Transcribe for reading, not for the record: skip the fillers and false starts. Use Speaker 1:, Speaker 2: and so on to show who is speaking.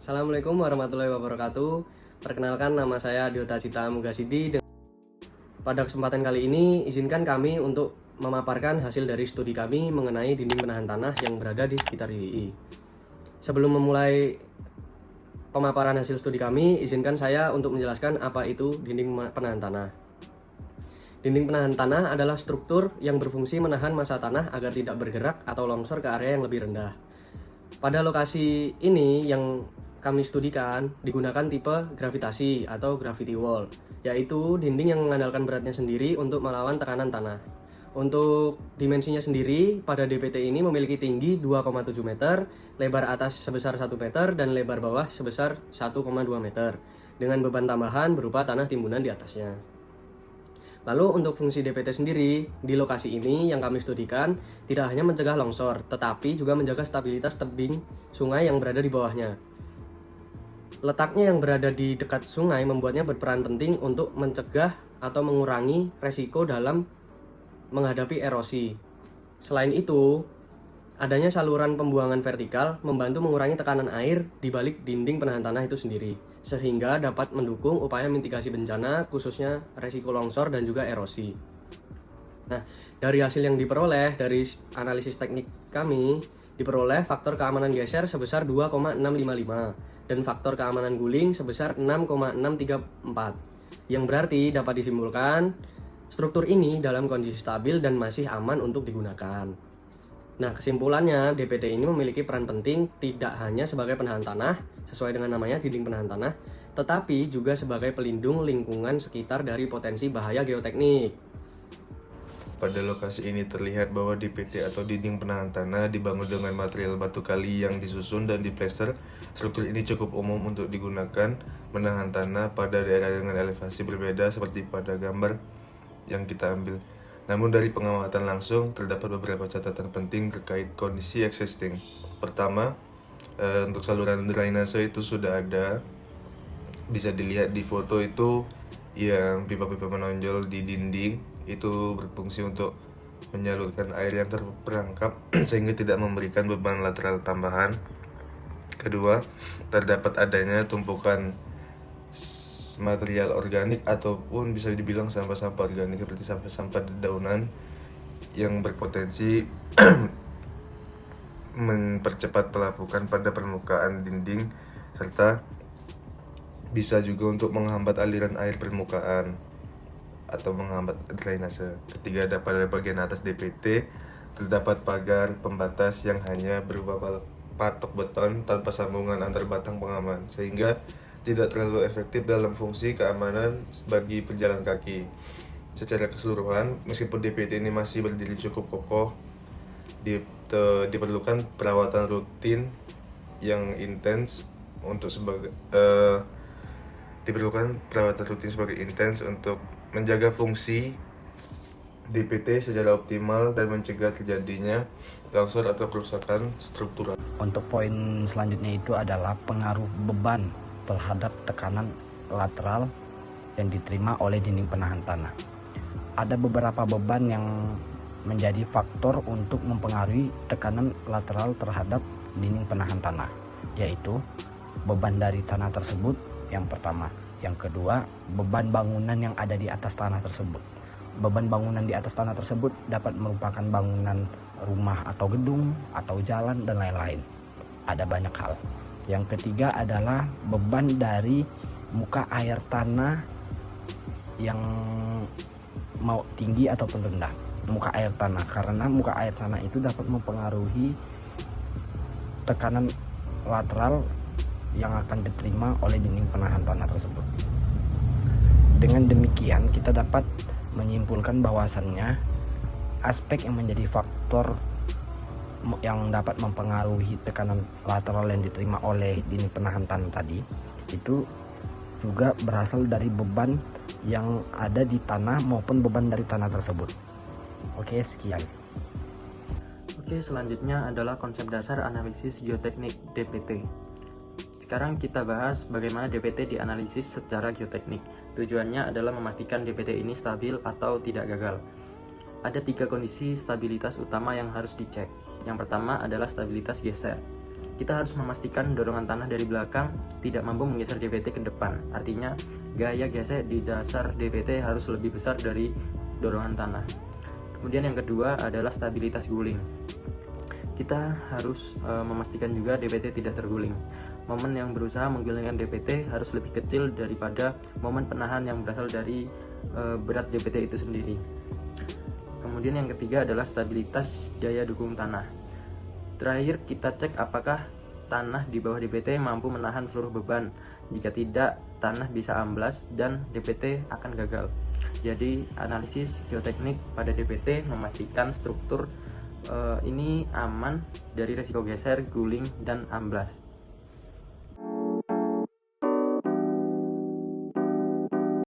Speaker 1: Assalamualaikum warahmatullahi wabarakatuh. Perkenalkan, nama saya Diota Cita Mugasidi. Pada kesempatan kali ini, izinkan kami untuk memaparkan hasil dari studi kami mengenai dinding penahan tanah yang berada di sekitar DIY. Sebelum memulai pemaparan hasil studi kami, izinkan saya untuk menjelaskan apa itu dinding penahan tanah. Dinding penahan tanah adalah struktur yang berfungsi menahan massa tanah agar tidak bergerak atau longsor ke area yang lebih rendah. Pada lokasi ini yang kami studikan digunakan tipe gravitasi atau gravity wall, yaitu dinding yang mengandalkan beratnya sendiri untuk melawan tekanan tanah. Untuk dimensinya sendiri, pada DPT ini memiliki tinggi 2,7 meter, lebar atas sebesar 1 meter, dan lebar bawah sebesar 1,2 meter, dengan beban tambahan berupa tanah timbunan di atasnya. Lalu untuk fungsi DPT sendiri, di lokasi ini yang kami studikan tidak hanya mencegah longsor, tetapi juga menjaga stabilitas tebing sungai yang berada di bawahnya. Letaknya yang berada di dekat sungai membuatnya berperan penting untuk mencegah atau mengurangi resiko dalam menghadapi erosi. Selain itu, adanya saluran pembuangan vertikal membantu mengurangi tekanan air di balik dinding penahan tanah itu sendiri, sehingga dapat mendukung upaya mitigasi bencana, khususnya resiko longsor dan juga erosi. Nah, dari hasil yang diperoleh dari analisis teknik kami, diperoleh faktor keamanan geser sebesar 2,655 dan faktor keamanan guling sebesar 6,634, yang berarti dapat disimpulkan struktur ini dalam kondisi stabil dan masih aman untuk digunakan. Nah, kesimpulannya, DPT ini memiliki peran penting tidak hanya sebagai penahan tanah, sesuai dengan namanya dinding penahan tanah, tetapi juga sebagai pelindung lingkungan sekitar dari potensi bahaya geoteknik.
Speaker 2: Pada lokasi ini terlihat bahwa DPT atau dinding penahan tanah dibangun dengan material batu kali yang disusun dan diplester. Struktur ini cukup umum untuk digunakan menahan tanah pada daerah dengan elevasi berbeda seperti pada gambar yang kita ambil. Namun dari pengamatan langsung terdapat beberapa catatan penting terkait kondisi existing. Pertama, untuk saluran drainase itu sudah ada, bisa dilihat di foto itu yang pipa-pipa menonjol di dinding itu berfungsi untuk menyalurkan air yang terperangkap sehingga tidak memberikan beban lateral tambahan. Kedua, terdapat adanya tumpukan material organik ataupun bisa dibilang sampah-sampah organik seperti sampah-sampah dedaunan yang berpotensi mempercepat pelapukan pada permukaan dinding serta bisa juga untuk menghambat aliran air permukaan atau menghambat drainase. Ketiga, pada bagian atas DPT terdapat pagar pembatas yang hanya berupa patok beton tanpa sambungan antar batang pengaman, sehingga tidak terlalu efektif dalam fungsi keamanan bagi pejalan kaki. Secara keseluruhan, meskipun DPT ini masih berdiri cukup kokoh, diperlukan perawatan rutin yang intens sebagai untuk menjaga fungsi DPT secara optimal dan mencegah terjadinya longsor atau kerusakan struktural.
Speaker 3: Untuk poin selanjutnya itu adalah pengaruh beban terhadap tekanan lateral yang diterima oleh dinding penahan tanah. Ada beberapa beban yang menjadi faktor untuk mempengaruhi tekanan lateral terhadap dinding penahan tanah, yaitu beban dari tanah tersebut yang pertama. Yang kedua, beban bangunan yang ada di atas tanah tersebut. Beban bangunan di atas tanah tersebut dapat merupakan bangunan rumah atau gedung atau jalan dan lain-lain. Ada banyak hal. Yang ketiga adalah beban dari muka air tanah yang mau tinggi ataupun rendah. Muka air tanah, karena muka air tanah itu dapat mempengaruhi tekanan lateral yang akan diterima oleh dinding penahan tanah tersebut. Dengan demikian, kita dapat menyimpulkan bahwasannya aspek yang menjadi faktor yang dapat mempengaruhi tekanan lateral yang diterima oleh dinding penahan tanah tadi itu juga berasal dari beban yang ada di tanah maupun beban dari tanah tersebut. Oke, sekian.
Speaker 4: Oke, selanjutnya adalah konsep dasar analisis geoteknik DPT. Sekarang kita bahas bagaimana DPT dianalisis secara geoteknik. Tujuannya adalah memastikan DPT ini stabil atau tidak gagal. Ada 3 kondisi stabilitas utama yang harus dicek. Yang pertama adalah stabilitas geser. kita harus memastikan dorongan tanah dari belakang tidak mampu menggeser DPT ke depan. Artinya, gaya gesek di dasar DPT harus lebih besar dari dorongan tanah. Kemudian yang kedua adalah stabilitas guling. Kita harus memastikan juga DPT tidak terguling. Momen yang berusaha menggulingkan DPT harus lebih kecil daripada momen penahan yang berasal dari berat DPT itu sendiri. Kemudian yang ketiga adalah stabilitas daya dukung tanah. Terakhir, kita cek apakah tanah di bawah DPT mampu menahan seluruh beban. Jika tidak, tanah bisa amblas dan DPT akan gagal. Jadi, analisis geoteknik pada DPT memastikan struktur ini aman dari risiko geser, guling, dan amblas.